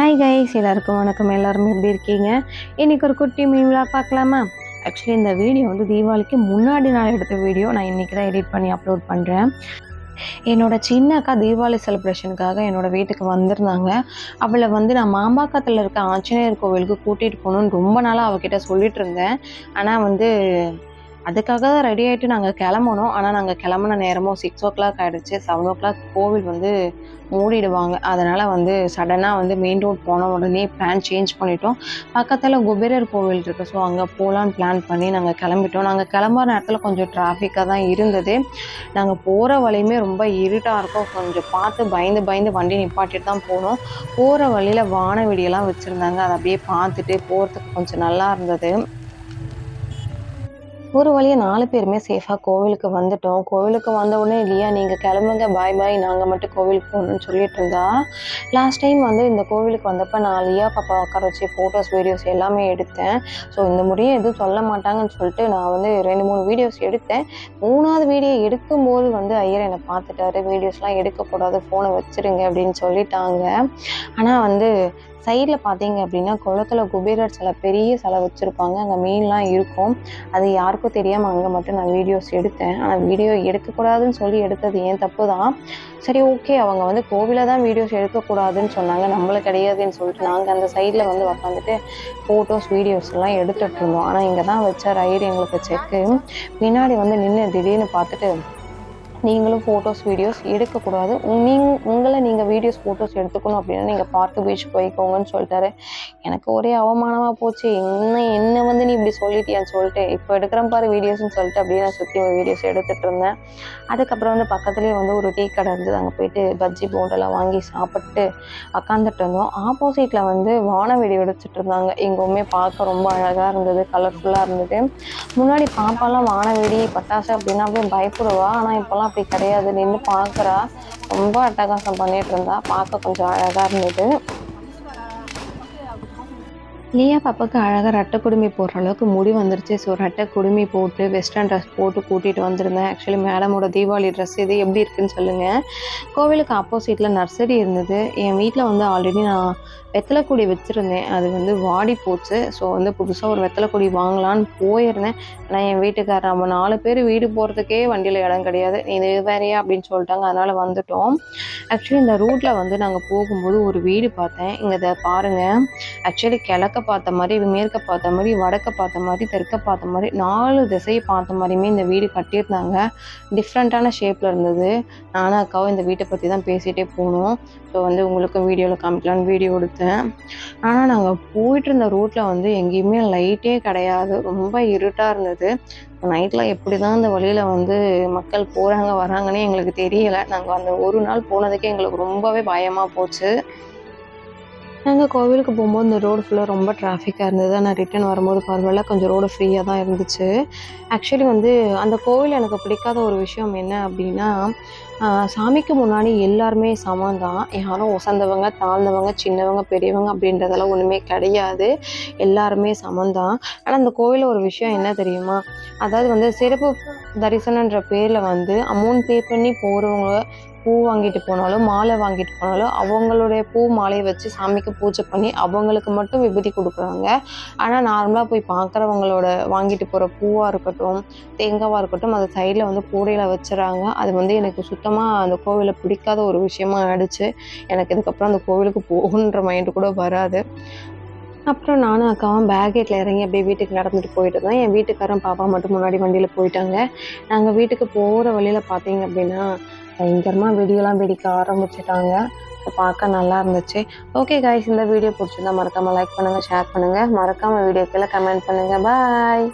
Hi guys, எல்லாருக்கும் வணக்கம். எல்லாரும் எப்படி இருக்கீங்க? இன்றைக்கி ஒரு குட்டி மீன்லாம் பார்க்கலாமா? ஆக்சுவலி இந்த வீடியோ வந்து தீபாவளிக்கு முன்னாடி நாள் எடுத்த வீடியோ. நான் இன்றைக்கி தான் எடிட் பண்ணி அப்லோட் பண்ணுறேன். என்னோட சின்ன அக்கா தீபாவளி செலிப்ரேஷனுக்காக என்னோடய வீட்டுக்கு வந்திருந்தாங்க. அவளை வந்து நான் மாம்பாக்கத்தில் இருக்க ஆஞ்சநேயர் கோவிலுக்கு கூட்டிகிட்டு போகணுன்னு ரொம்ப நாளாக அவகிட்ட சொல்லிட்டு இருந்தேன். ஆனால் வந்து அதுக்காக தான் ரெடி ஆகிட்டு நாங்கள் கிளம்பணும். ஆனால் நாங்கள் கிளம்புன நேரமும் 6:00 ஆகிடுச்சு. 7:00 கோவில் வந்து மூடிடுவாங்க. அதனால் வந்து சடனாக வந்து மெயின் ரோட் போன உடனே பிளான் சேஞ்ச் பண்ணிட்டோம். பக்கத்தில் குபேரர் கோவில் இருக்குது. ஸோ அங்கே போகலான்னு பிளான் பண்ணி நாங்கள் கிளம்பிட்டோம். நாங்கள் கிளம்புற நேரத்தில் கொஞ்சம் டிராஃபிக்காக தான் இருந்தது. நாங்கள் போகிற வழியுமே ரொம்ப இருட்டாக இருக்கும். கொஞ்சம் பார்த்து பயந்து வண்டி நிப்பாட்டிட்டு தான் போனோம். போகிற வழியில் வான வெடியெல்லாம் வச்சுருந்தாங்க. அதை அப்படியே பார்த்துட்டு போகிறதுக்கு கொஞ்சம் நல்லா இருந்தது. ஒரு வழியாக 4 பேருமே சேஃபாக கோவிலுக்கு வந்துட்டோம். கோவிலுக்கு வந்த உடனே இல்லையா நீங்கள் கிளம்புங்க, பாய் நாங்கள் மட்டும் கோவிலுக்கு போகணுன்னு சொல்லிட்டு இருந்தா. லாஸ்ட் டைம் வந்து இந்த கோவிலுக்கு வந்தப்போ நான் லியா பாப்பா உட்கார வச்சு ஃபோட்டோஸ் வீடியோஸ் எல்லாமே எடுத்தேன். ஸோ இந்த முறையும் எதுவும் சொல்ல மாட்டாங்கன்னு சொல்லிட்டு நான் வந்து 2-3 வீடியோஸ் எடுத்தேன். 3ஆவது வீடியோ எடுக்கும்போது வந்து ஐயர் என்னை பார்த்துட்டாரு. வீடியோஸ்லாம் எடுக்கக்கூடாது, ஃபோனை வச்சுருங்க அப்படின்னு சொல்லிட்டாங்க. ஆனால் வந்து சைடில் பார்த்தீங்க அப்படின்னா குளத்துல குபேரர் சிலை, பெரிய சிலை வச்சுருப்பாங்க. அங்கே மீன்லாம் இருக்கும். அது யாருக்கும் தெரியாமல் அங்கே மட்டும் நான் வீடியோஸ் எடுத்தேன். ஆனால் வீடியோ எடுக்கக்கூடாதுன்னு சொல்லி எடுத்தது ஏன் தப்பு தான். சரி, ஓகே, அவங்க வந்து கோவிலை தான் வீடியோஸ் எடுக்கக்கூடாதுன்னு சொன்னாங்க, நம்மளுக்கு கிடையாதுன்னு சொல்லிட்டு நாங்கள் அந்த சைடில் வந்து உக்காந்துட்டு ஃபோட்டோஸ் வீடியோஸ்லாம் எடுத்துகிட்டு இருந்தோம். ஆனால் இங்கே தான் வச்சார் ஐயர் எங்களுக்கு செக்கு. பின்னாடி வந்து நின்று திடீர்னு பார்த்துட்டு நீங்களும் ஃபோட்டோஸ் வீடியோஸ் எடுக்கக்கூடாது, நீங்கள் வீடியோஸ் ஃபோட்டோஸ் எடுத்துக்கணும் அப்படின்னா நீங்கள் பார்க்கு பீச் போய்க்கோங்கன்னு சொல்லிட்டாரு. எனக்கு ஒரே அவமானமாக போச்சு. என்ன வந்து நீ இப்படி சொல்லிட்டியான்னு சொல்லிட்டு இப்போ எடுக்கிறேன் பாரு வீடியோஸ்ன்னு சொல்லிட்டு அப்படியே நான் சுற்றி வீடியோஸ் எடுத்துகிட்டு இருந்தேன். அதுக்கப்புறம் வந்து பக்கத்துலேயே வந்து ஒரு டீ கடை இருந்தது. அங்கே போயிட்டு பஜ்ஜி போண்டெல்லாம் வாங்கி சாப்பிட்டு உக்காந்துட்டு இருந்தோம். ஆப்போசிட்டில் வந்து வானவெடி வெடிச்சிட்டு இருந்தாங்க. எங்கேயுமே பார்க்க ரொம்ப அழகாக இருந்தது, கலர்ஃபுல்லாக இருந்தது. முன்னாடி பாப்பாலாம் வானவெடி பட்டாசு அப்படின்னா அப்படியே பயப்படுவா. ஆனால் இப்போலாம் அப்படி கிடையாது, நின்று பார்க்குறா. ரொம்ப அட்டகாசம் பண்ணிட்டு இருந்தா. பார்க்க கொஞ்சம் அழகாக இருந்தது. லியா பாப்பாவுக்கு அழகாக ரெட்டை குடுமி போடுற அளவுக்கு முடி வந்துருச்சு. ஸோ ரெட்டை குடுமி போட்டு வெஸ்டர்ன் ட்ரெஸ் போட்டு கூட்டிகிட்டு வந்திருந்தேன். ஆக்சுவலி மேடமோட தீபாவளி ட்ரெஸ் இது எப்படி இருக்குன்னு சொல்லுங்கள். கோவிலுக்கு ஆப்போசிட்டில் நர்சரி இருந்தது. என் வீட்டில் வந்து ஆல்ரெடி நான் வெத்தலைக்கொடி வச்சுருந்தேன். அது வந்து வாடி போச்சு. ஸோ வந்து புதுசாக ஒரு வெத்தலைக்கொடி வாங்கலான்னு போயிருந்தேன். ஆனால் என் வீட்டுக்காரர் நம்ம 4 பேர் வீடு போகிறதுக்கே வண்டியில் இடம் கிடையாது, இது வேறையா அப்படின்னு சொல்லிட்டாங்க. அதனால் வந்துட்டோம். ஆக்சுவலி இந்த ரூட்டில் வந்து நாங்கள் போகும்போது ஒரு வீடு பார்த்தேன். இங்கே இதை பாருங்கள். ஆக்சுவலி கிழக்க பார்த்த மாதிரி, மேற்க பார்த்த மாதிரி, வடக்க பார்த்த மாதிரி, தெற்க பார்த்த மாதிரி 4 திசையை பார்த்த மாதிரியுமே இந்த வீடு கட்டியிருந்தாங்க. டிஃப்ரெண்ட்டான ஷேப்பில் இருந்தது. நானும் அக்காவும் இந்த வீட்டை பற்றி தான் பேசிகிட்டே போனோம். ஸோ வந்து உங்களுக்கு வீடியோவில் காமிக்கலான்னு வீடியோ எடுத்தேன். ஆனால் நாங்கள் போயிட்டு இருந்த ரூட்டில் வந்து எங்கேயுமே லைட்டே கிடையாது, ரொம்ப இருட்டாக இருந்தது. நைட்டில் எப்படி தான் இந்த வழியில் வந்து மக்கள் போகிறாங்க வராங்கன்னே எங்களுக்கு தெரியலை. நாங்கள் அந்த ஒரு நாள் போனதுக்கே எங்களுக்கு ரொம்பவே பயமாக போச்சு. நாங்கள் கோவிலுக்கு போகும்போது இந்த ரோடு ஃபுல்லாக ரொம்ப டிராஃபிக்காக இருந்தது. ஆனால் ரிட்டன் வரும்போது பரவாயில்ல, கொஞ்சம் ரோடு ஃப்ரீயாக தான் இருந்துச்சு. ஆக்சுவலி வந்து அந்த கோவில் எனக்கு பிடிக்காத ஒரு விஷயம் என்ன அப்படின்னா, சாமிக்கு முன்னாடி எல்லாருமே சமம் தான். யாரும் உசந்தவங்க, தாழ்ந்தவங்க, சின்னவங்க, பெரியவங்க அப்படின்றதெல்லாம் ஒன்றுமே கிடையாது. எல்லாருமே சமந்தான். ஆனால் அந்த கோவிலில் ஒரு விஷயம் என்ன தெரியுமா? அதாவது வந்து சிறப்பு தரிசனன்ற பேரில் வந்து அமௌண்ட் பே பண்ணி போகிறவங்க பூ வாங்கிட்டு போனாலும், மாலை வாங்கிட்டு போனாலும் அவங்களுடைய பூ மாலையை வச்சு சாமிக்கு பூஜை பண்ணி அவங்களுக்கு மட்டும் விபூதி கொடுக்குறாங்க. ஆனால் நார்மலாக போய் பார்க்குறவங்களோட வாங்கிட்டு போகிற பூவாக இருக்கட்டும், தேங்காவாக இருக்கட்டும், அதை சைடில் வந்து கூடையில் வச்சுறாங்க. அது வந்து எனக்கு சுத்தமாக அந்த கோவிலை பிடிக்காத ஒரு விஷயமா ஆயிடுச்சு. எனக்கு இதுக்கப்புறம் அந்த கோவிலுக்கு போகணுன்ற மைண்டு கூட வராது. அப்புறம் நானும் அக்காவும் பேக்கெட்டில் இறங்கி அப்படியே வீட்டுக்கு நடந்துட்டு போயிட்டு இருந்தோம். என் வீட்டுக்காரன் பாப்பா மட்டும் முன்னாடி வண்டியில் போயிட்டாங்க. நாங்கள் வீட்டுக்கு போகிற வழியில் பார்த்தீங்க அப்படின்னா பயங்கரமாக வெடியெல்லாம் வெடிக்க ஆரம்பிச்சிட்டாங்க. பார்க்க நல்லா இருந்துச்சு. ஓகே காய்ஸ், இந்த வீடியோ பிடிச்சிருந்தா மறக்காமல் லைக் பண்ணுங்கள், ஷேர் பண்ணுங்கள். மறக்காமல் வீடியோக்கெல்லாம் கமெண்ட் பண்ணுங்கள். பாய்.